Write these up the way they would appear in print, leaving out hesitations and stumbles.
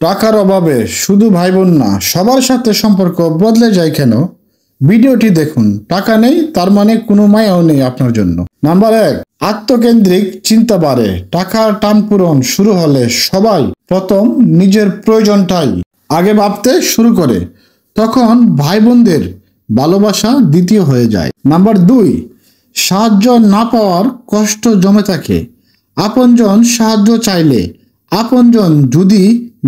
টাকার অভাবে শুধু ভাই বোন না, সবার সাথে সম্পর্ক বদলে যায় কেন? ভিডিওটি দেখুন। টাকা নেই তার মানে কোনো মায়াও নেই আপনার জন্য। নাম্বার 1, আত্মকেন্দ্রিক চিন্তা বাড়ে। টাকার টান পূরণ শুরু হলে সবাই প্রথম নিজের প্রয়োজনটাই আগে ভাবতে শুরু করে। তখন ভাই বোনদের ভালোবাসা দ্বিতীয় হয়ে যায়। নাম্বার 2, সাহায্য না পাওয়ার কষ্ট জমে থাকে। আপনজন সাহায্য চাইলে আপনজন যদি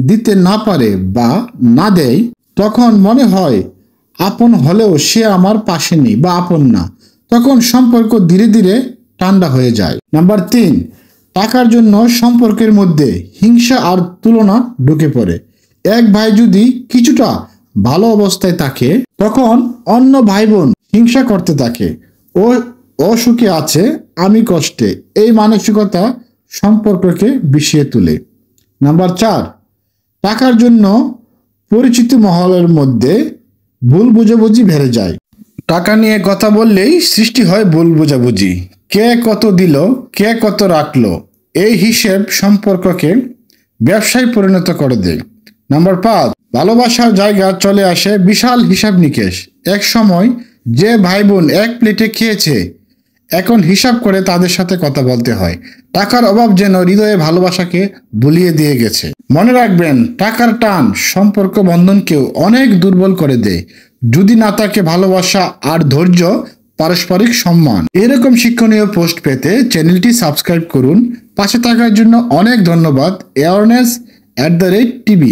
দিতে না পারে বা না দেয়, তখন মনে হয় আপন হলেও সে আমার পাশে নেই বা আপন না। তখন সম্পর্ক ধীরে ধীরে ঠান্ডা হয়ে যায়। নাম্বার 3, টাকার জন্য সম্পর্কের মধ্যে হিংসা আর তুলনা ঢুকে পড়ে। এক ভাই যদি কিছুটা ভালো অবস্থায় থাকে, তখন অন্য ভাই বোন হিংসা করতে থাকে। ও অসুখে আছে, আমি কষ্টে। এই মানসিকতা সম্পর্ককে বিষিয়ে তোলে। নাম্বার 4, টাকার জন্য পরিচিত মহলের মধ্যে ভুল বুঝাবুঝি বেড়ে যায়। টাকা নিয়ে কথা বললেই সৃষ্টি হয় ভুল বোঝাবুঝি। কে কত দিল, কে কত রাখলো, এই হিসেব সম্পর্ককে ব্যবসায় পরিণত করে দেয়। নাম্বার 5, ভালোবাসার জায়গা চলে আসে বিশাল হিসাব নিকেশ। এক সময় যে ভাই বোন এক প্লেটে খেয়েছে, এখন হিসাব করে তাদের সাথে কথা বলতে হয়। টাকার অভাব যেন হৃদয়ে ভালোবাসাকে ভুলিয়ে দিয়ে গেছে। মনে রাখবেন, টাকার টান সম্পর্ক বন্ধনকেও অনেক দুর্বল করে দেয়। যদি না থাকে ভালোবাসা আর ধৈর্য, পারস্পরিক সম্মান। এরকম শিক্ষণীয় পোস্ট পেতে চ্যানেলটি সাবস্ক্রাইব করুন। পাশে থাকার জন্য অনেক ধন্যবাদ। Awareness @TV।